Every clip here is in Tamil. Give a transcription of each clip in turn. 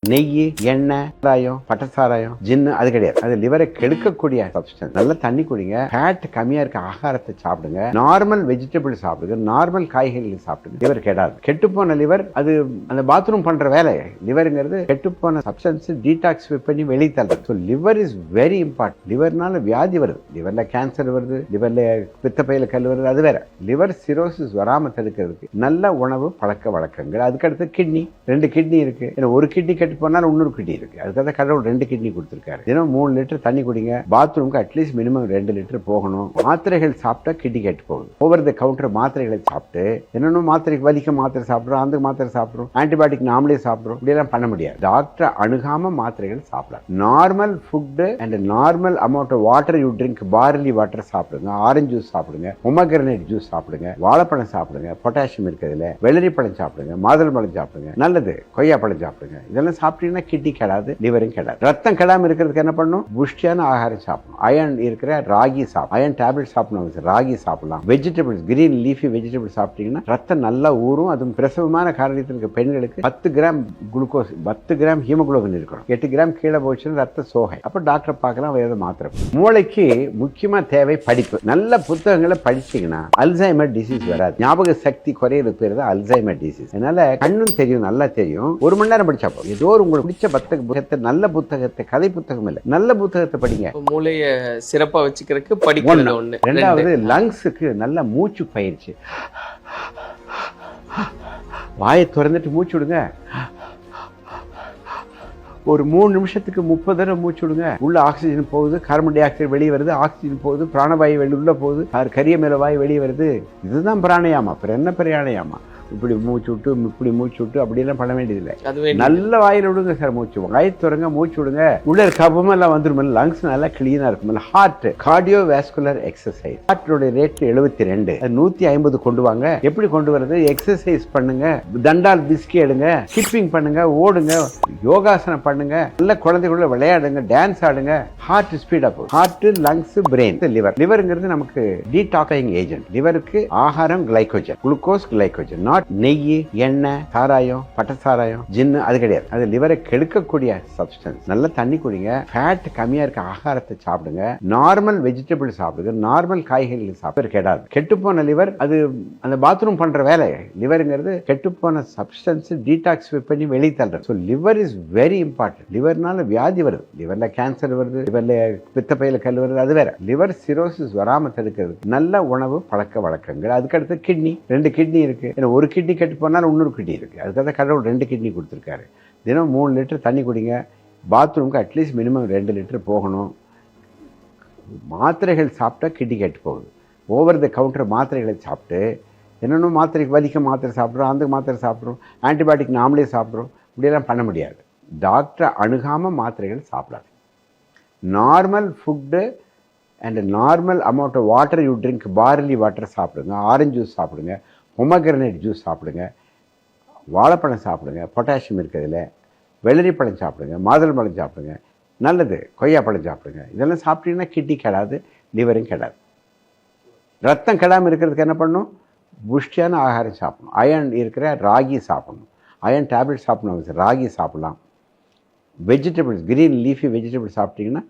நெய், எண்ணெய், சாராயம், பட்டை சாராயம், ஜின்னு அது கிடையாது. அது லிவரை கெடுக்கக்கூடிய சப்ஸ்டன்ஸ். நல்ல தண்ணி குடிங்க, ஃபேட் கம்மியா இருக்க ஆகாரத்தை சாப்பிடுங்க, நார்மல் வெஜிடபிள் சாப்பிடுங்க, நார்மல் காய்கறிகள் சாப்பிடுங்க. லிவர் கெடாது. கெட்டுப்போன லிவர் அது அந்த பாத்ரூம் பண்ற வேலை. லிவருங்கிறது கெட்டுப்போன சப்ஸ்டன்ஸ் டீடாக்ஸ் பண்ணி வெளியே தள்ளுறது. So liver is very important. லிவர்னால வியாதி வருது, லிவர்ல கேன்சர் வருது, லிவர்ல பித்தப்பையில கல் வருது, அது வேற. லிவர் சிரோசிஸ் வராம தடுக்கிறதுக்கு நல்ல உணவு பழக்க வழக்கங்கள். அதுக்கடுத்து கிட்னி, 2 கிட்னி இருக்கு. ஒரு கிட்னி கெட்டு போனாலும் இன்னொரு கிட்னி இருக்கு. அதுக்காக கடவுள் 2 கிட்னி கொடுத்திருக்காரு. தினம் 3 லிட்டர் தண்ணி குடிங்க. பாத்ரூமுக்கு அட்லீஸ்ட் மினிமம் 2 லிட்டர் போகணும். மாத்திரைகள் சாப்பிட்டா கிட்னி கெட்டு போகுது. ஓவர் த கவுண்டர் மாத்திரைகளை சாப்பிட்டு என்னென்ன மாத்திரைக்கு வலிக்க மாத்திரை சாப்பிடுறோம், அந்த மாத்திரை சாப்பிடுறோம், ஆன்டிபயோட்டிக் நாமளே சாப்பிடுறோம். இப்படியெல்லாம் பண்ண முடியாது. டாக்டர் அணுகாம மாத்திரைகள் சாப்பிடலாம். Normal food and normal amount of water you drink. Barley water சாப்பிடுங்க, ஆரஞ்சு ஜூஸ் சாப்பிடுங்க, பொமோகிரானேட் ஜூஸ் சாப்பிடுங்க, வாழைப்பழம் சாப்பிடுங்க, பொட்டாசியம் இருக்கிறதுல, வெள்ளரி பழம் சாப்பிடுங்க, மாதுளை பழம் சாப்பிடுங்க, நல்லது. கொய்யா பழம் சாப்பிடுங்க. இதெல்லாம் சாப்பிட்டீங்கன்னா கிட்னி கெடாது, லிவரும் கெடாது. ரத்தம் கெடாம இருக்கிறதுக்கு என்ன பண்ணும்? புஷ்டியான ஆகாரம் சாப்பிடணும். அயன் இருக்கிற ராகி சாப்பிடும், அயன் டேப்லெட் சாப்பிடணும், ராகி சாப்பிடலாம். வெஜிடபிள்ஸ், கிரீன் லீஃபி வெஜிடபிள் சாப்பிட்டீங்கன்னா ரத்தம் நல்லா ஊறும். அதுவும் பிரசவமான காரணத்தில் இருக்க பெண்களுக்கு 10 கிராம் குளுக்கோஸ், 10 கிராம் ஹீமோகுளோபின் இருக்கணும். 8 கிராம் கீழே போச்சுன்னா ரத்த சோகை. அப்ப டாக்டர் பார்க்கலாம், வேற மாத்திரை. மூளைக்கு முக்கியமா தேவை படிப்பு. நல்ல புத்தகங்களை படிச்சீங்கன்னா அல்சைமர் டிசீஸ் வராது. ஞாபக சக்தி குறையிறது பேர் தான் அல்சைமர் டிசீஸ். அதனால கண்ணும் தெரியும், நல்லா தெரியும். 1 மணி நேரம் படிச்சா போதும். ஏதோ உங்களுக்கு பிடிச்ச புத்தகத்தை, நல்ல புத்தகத்தை, கதை புத்தகம் இல்ல, நல்ல புத்தகத்தை படிங்க. மூளைய சிறப்பா வச்சுக்கிறதுக்கு படிக்கிறது ஒண்ணு. 2வது லங்ஸுக்கு நல்ல மூச்சு பயிற்சி. வாயை திறந்துட்டு மூச்சு விடுங்க. ஒரு 3 நிமிஷத்துக்கு 30 தடவை மூச்சு விடுங்க. உள்ள ஆக்சிஜன் போகுது, கார்பன் டை ஆக்சைடு வெளியே வருது, ஆக்சிஜன் போகுது, பிராணவாயு உள்ள போகுது, கரிய மேல வாயு வெளியே வருது. இதுதான் பிராணயாமா. அப்புறம் என்ன பிராணயாமா? இப்படி மூச்சு விட்டு, இப்படி மூச்சு விட்டு அப்படியெல்லாம் பண்ண வேண்டியதில்லை. நல்ல வாயில விடுங்க சார் மூச்சு. வாயை திறங்க, மூச்சு விடுங்க. உள்ள கபமெல்லாம் வந்துடும். லங்ஸ் நல்லா கிளீனா இருக்கும். Heart, cardio vascular exercise. ஹார்ட்டோட ரேட் 72, 150 கொண்டு வாங்க. எப்படி கொண்டு வரது? எக்ஸசைஸ் பண்ணுங்க, தண்டால் பிஸ்கி எடுங்க, ஸ்கிப்பிங் பண்ணுங்க, ஓடுங்க, யோகாசனம் பண்ணுங்க, நல்ல குழந்தைகளோட விளையாடுங்க, டான்ஸ் ஆடுங்க. ஹார்ட் ஸ்பீடா போகும். Heart, lungs, brain, liver. லிவருங்கிறது நமக்கு டீடாக்சிங் ஏஜென்ட். லிவருக்கு ஆகாரம் கிளைகோஜன், குளுக்கோஸ் கிளைகோஜன். நாட் நெய், எண்ணெய், சாராயம், பட்டை சாராயம், ஜின்னு அது கிடையாது. அது லிவரை கெடுக்கக்கூடிய சப்ஸ்டன்ஸ். நல்ல தண்ணி குடிங்க, ஃபேட் கம்மியா இருக்க ஆகாரத்தை சாப்பிடுங்க, நார்மல் வெஜிடபிள் சாப்பிடுங்க, நார்மல் காய்கறிகள் சாப்பிட்டு கெடாது. கெட்டுப்போன லிவர் அது அந்த பாத்ரூம் பண்ற வேலை. லிவருங்கிறது கெட்டுப்போன சப்ஸ்டன்ஸ் டீடாக்ஸ் பண்ணி வெளியே தள்ளுறது. So liver is very important. லிவர்னால வியாதி வருது, லிவர்ல கேன்சர் வருது, லிவர்ல பித்தப்பையில கல் வருது, அது வேற. லிவர் சிரோசிஸ் வராம தடுக்கிறதுக்கு நல்ல உணவு பழக்க வழக்கங்கள். அதுக்கடுத்து கிட்னி, 2 கிட்னி இருக்கு. ஒரு கிட்னி கெட்டு போனாலும் இன்னொரு கிட்னி இருக்கு. அதுக்காக கடவுள் 2 கிட்னி கொடுத்திருக்காரு. தினம் 3 லிட்டர் தண்ணி குடிங்க. பாத்ரூமுக்கு அட்லீஸ்ட் மினிமம் 2 லிட்டர் போகணும். மாத்திரைகள் சாப்பிட்டா கிட்னி கெட்டு போகுது. ஓவர் த கவுண்டர் மாத்திரைகளை சாப்பிட்டு என்னென்ன மாத்திரைக்கு வலிக்க மாத்திரை சாப்பிட்றோம், அந்த மாத்திரை சாப்பிட்றோம், ஆன்டிபயோட்டிக் நாமளே சாப்பிட்றோம். இப்படியெல்லாம் பண்ண முடியாது. டாக்டர் அணுகாம மாத்திரைகள் சாப்பிடாது. Normal food and normal amount of water you drink. Barley water சாப்பிடுங்க, ஆரஞ்சு ஜூஸ் சாப்பிடுங்க, பொமோகிரானேட் ஜூஸ் சாப்பிடுங்க, வாழைப்பழம் சாப்பிடுங்க, பொட்டாசியம் இருக்கிறதுல, வெள்ளரி பழம் சாப்பிடுங்க, மாதுளை பழம் சாப்பிடுங்க, நல்லது. கொய்யா பழம் சாப்பிடுங்க. இதெல்லாம் சாப்பிட்டீங்கன்னா கிட்னி கெடாது, லிவரும் கெடாது. ரத்தம் கெடாமல் இருக்கிறதுக்கு என்ன பண்ணணும்? புஷ்டியான ஆகாரம் சாப்பிடணும். அயன் இருக்கிற ராகி சாப்பிடணும், அயன் டேப்லெட் சாப்பிடணும், ராகி சாப்பிடலாம். வெஜிடபிள்ஸ், கிரீன் லீஃபி வெஜிடபிள் சாப்பிட்டீங்கன்னா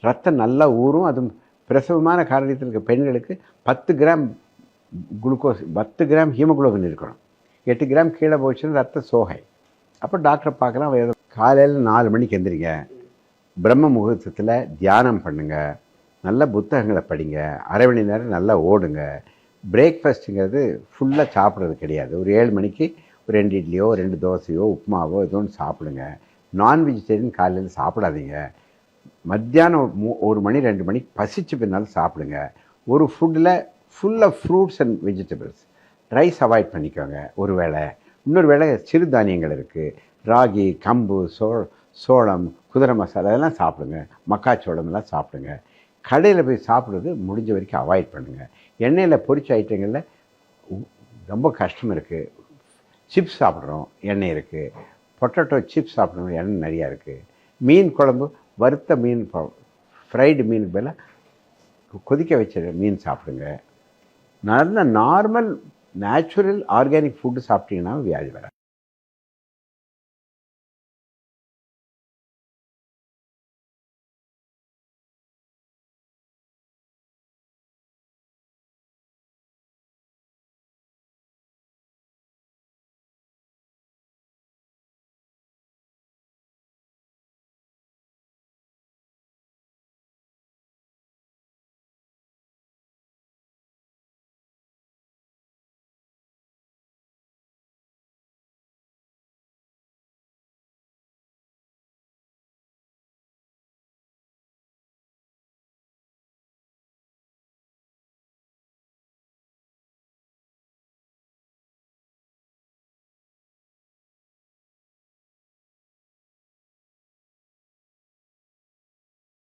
ரத்தம் நல்லா ஊறும். அதுவும் பிரசவமான காரணத்தில் இருக்க பெண்களுக்கு 10 கிராம் குளுக்கோஸ், 10 கிராம் ஹீமோகுளோபின் இருக்கணும். 8 கிராம் கீழே போச்சுன்னா ரத்த சோகை. அப்போ டாக்டரை பார்க்கலாம். காலையில் 4 மணிக்கு எந்திரிங்க, பிரம்ம முகூர்த்தத்தில் தியானம் பண்ணுங்க, நல்ல புத்தகங்களை படிங்க, அரை மணி நேரம் நல்லா ஓடுங்க. பிரேக்ஃபாஸ்ட்டுங்கிறது ஃபுல்லாக சாப்பிட்றது கிடையாது. ஒரு 7 மணிக்கு ஒரு 2 இட்லியோ 2 தோசையோ உப்புமாவோ ஏதோ ஒன்று சாப்பிடுங்க. நான் வெஜிடேரியன் காலையில் சாப்பிடாதீங்க. மத்தியானம் 1 மணி 2 மணிக்கு பசிச்சு பின்னாலும் சாப்பிடுங்க. ஒரு ஃபுட்டில் ஃபுல்லாக fruits and vegetables. Rice avoid பண்ணிக்கோங்க ஒரு வேளை. இன்னொரு வேளை சிறுதானியங்கள் இருக்குது, ராகி, கம்பு, சோளம், குதிரை மசாலா அதெல்லாம் சாப்பிடுங்க. மக்காச்சோளம் எல்லாம் சாப்பிடுங்க. கடையில் போய் சாப்பிட்றது முடிஞ்ச வரைக்கும் அவாய்ட் பண்ணுங்கள். எண்ணெயில் பொரிச்ச ஐட்டங்களில் ரொம்ப கஷ்டம் இருக்குது. சிப்ஸ் சாப்பிட்றோம், எண்ணெய் இருக்குது. பொட்டேட்டோ சிப்ஸ் சாப்பிட்றோம், எண்ணெய் நிறையா இருக்குது. மீன் குழம்பு, வறுத்த மீன், ஃப்ரைடு மீனுக்கு பதிலாக கொதிக்க வச்ச மீன் சாப்பிடுங்க. நல்ல நார்மல் நேச்சுரல் ஆர்கானிக் ஃபுட்டு சாப்பிட்டீங்கன்னா வியாதி வராது.